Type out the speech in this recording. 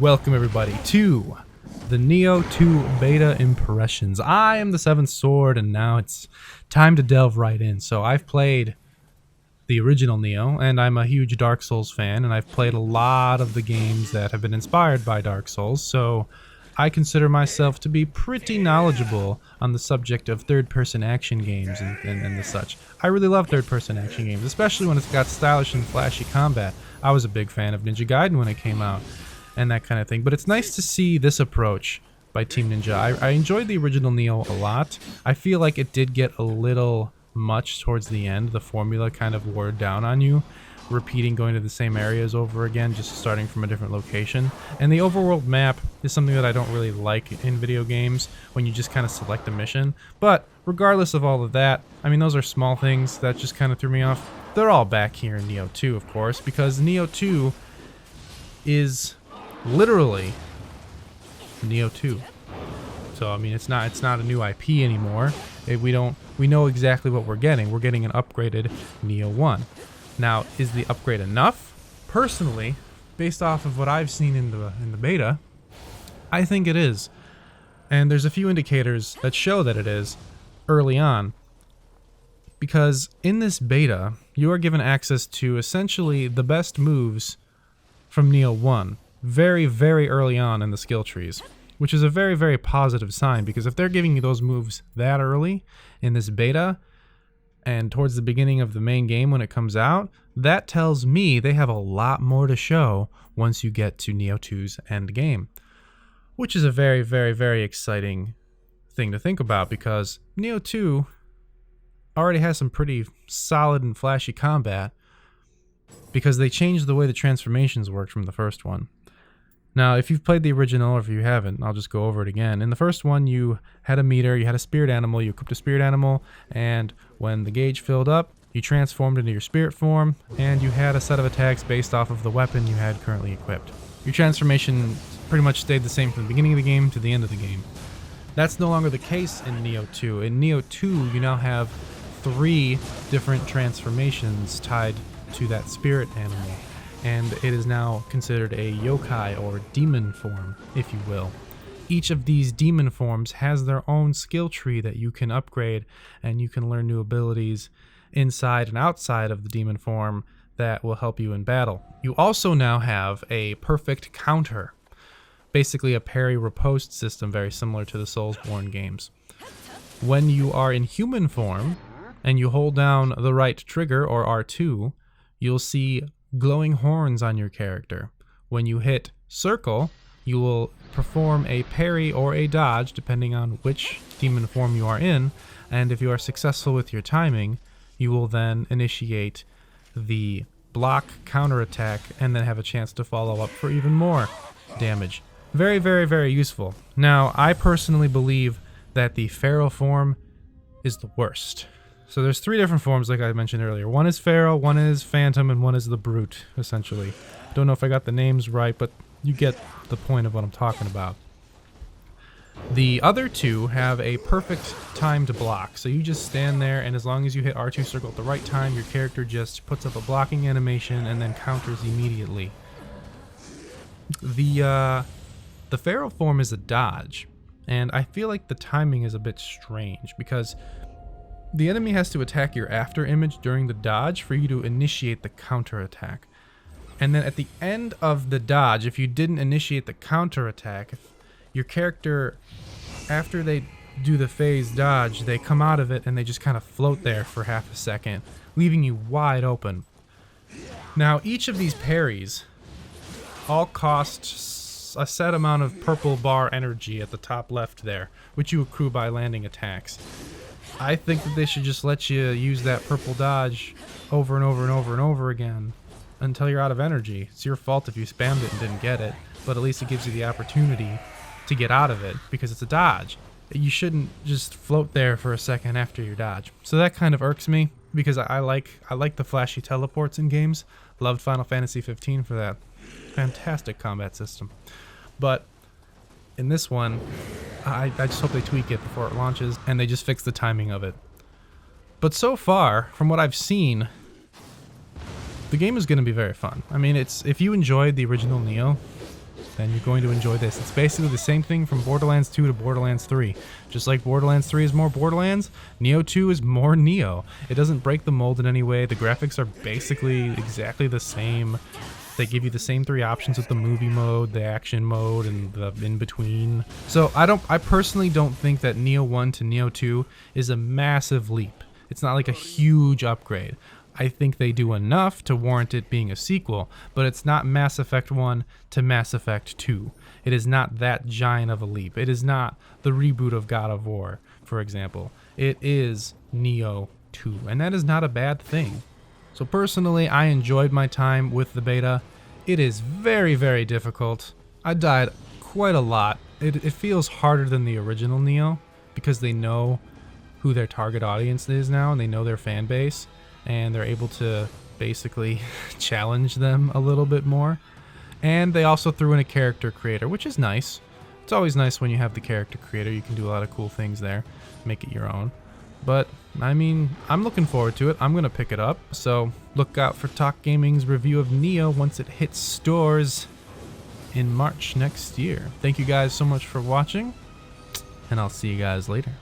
welcome everybody to the Nioh 2 Beta Impressions. I am the Seventh Sword, and now it's time to delve right in. So I've played the original Nioh, and I'm a huge Dark Souls fan, and I've played a lot of the games that have been inspired by Dark Souls, so I consider myself to be pretty knowledgeable on the subject of third-person action games and the such. I really love third-person action games, especially when it's got stylish and flashy combat. I was a big fan of Ninja Gaiden when it came out, and that kind of thing. But it's nice to see this approach by Team Ninja. I enjoyed the original Nioh a lot. I feel like it did get a little much towards the end. The formula kind of wore down on you, repeating going to the same areas over again, just starting from a different location. And the overworld map is something that I don't really like in video games, when you just kind of select a mission. But regardless of all of that, I mean, those are small things that just kind of threw me off. They're all back here in Nioh 2, of course, because Nioh 2 is literally Nioh 2. So I mean, it's not a new IP anymore. We know exactly what we're getting. We're getting an upgraded Nioh 1. Now, is the upgrade enough? Personally, based off of what I've seen in the beta, I think it is. And there's a few indicators that show that it is early on. Because in this beta, you are given access to essentially the best moves from Nioh 1 very, very early on in the skill trees, which is a very, very positive sign, because if they're giving you those moves that early in this beta and towards the beginning of the main game when it comes out, that tells me they have a lot more to show once you get to Nioh 2's end game, which is a very, very, very exciting thing to think about, because Nioh 2 already has some pretty solid and flashy combat, because they changed the way the transformations worked from the first one. Now, if you've played the original, or if you haven't, I'll just go over it again. In the first one, you had a meter, you had a spirit animal, you equipped a spirit animal, and when the gauge filled up, you transformed into your spirit form, and you had a set of attacks based off of the weapon you had currently equipped. Your transformation pretty much stayed the same from the beginning of the game to the end of the game. That's no longer the case in Nioh 2. In Nioh 2, you now have 3 different transformations tied to that spirit animal, and it is now considered a yokai, or demon form, if you will. Each of these demon forms has their own skill tree that you can upgrade, and you can learn new abilities inside and outside of the demon form that will help you in battle. You also now have a perfect counter, basically a parry riposte system very similar to the Soulsborne games. When you are in human form and you hold down the right trigger, or R2, you'll see glowing horns on your character. When you hit circle, you will perform a parry or a dodge depending on which demon form you are in, and if you are successful with your timing, you will then initiate the block counterattack and then have a chance to follow up for even more damage. Very, very, very useful. Now, I personally believe that the Pharaoh form is the worst. So there's 3 different forms, like I mentioned earlier. One is Pharaoh, one is Phantom, and one is the Brute, essentially. Don't know if I got the names right, but you get the point of what I'm talking about. The other 2 have a perfect time to block. So you just stand there, and as long as you hit R2 circle at the right time, your character just puts up a blocking animation and then counters immediately. The Pharaoh form is a dodge, and I feel like the timing is a bit strange, because the enemy has to attack your after image during the dodge for you to initiate the counterattack. And then at the end of the dodge, if you didn't initiate the counterattack, if your character, after they do the phase dodge, they come out of it and they just kind of float there for half a second, leaving you wide open. Now, each of these parries all cost a set amount of purple bar energy at the top left there, which you accrue by landing attacks. I think that they should just let you use that purple dodge over and over and over and over again until you're out of energy. It's your fault if you spammed it and didn't get it, but at least it gives you the opportunity to get out of it, because it's a dodge. You shouldn't just float there for a second after your dodge. So that kind of irks me, because I like the flashy teleports in games. Loved Final Fantasy 15 for that. Fantastic combat system. But in this one, I just hope they tweak it before it launches, and they just fix the timing of it. But so far, from what I've seen, the game is going to be very fun. I mean, if you enjoyed the original Nioh, then you're going to enjoy this. It's basically the same thing from Borderlands 2 to Borderlands 3. Just like Borderlands 3 is more Borderlands, Nioh 2 is more Nioh. It doesn't break the mold in any way. The graphics are basically exactly the same. They give you the same 3 options with the movie mode, the action mode, and the in-between. So I personally don't think that Nioh 1 to Nioh 2 is a massive leap. It's not like a huge upgrade. I think they do enough to warrant it being a sequel, but it's not Mass Effect 1 to Mass Effect 2. It is not that giant of a leap. It is not the reboot of God of War, for example. It is Nioh 2, and that is not a bad thing. So personally, I enjoyed my time with the beta. It is very, very difficult. I died quite a lot. It feels harder than the original Nioh because they know who their target audience is now, and they know their fan base, and they're able to basically challenge them a little bit more. And they also threw in a character creator, which is nice. It's always nice when you have the character creator. You can do a lot of cool things there, make it your own. But I mean, I'm looking forward to it. I'm gonna pick it up, so look out for Talk Gaming's review of Nioh once it hits stores in March next year. Thank you guys so much for watching, and I'll see you guys later.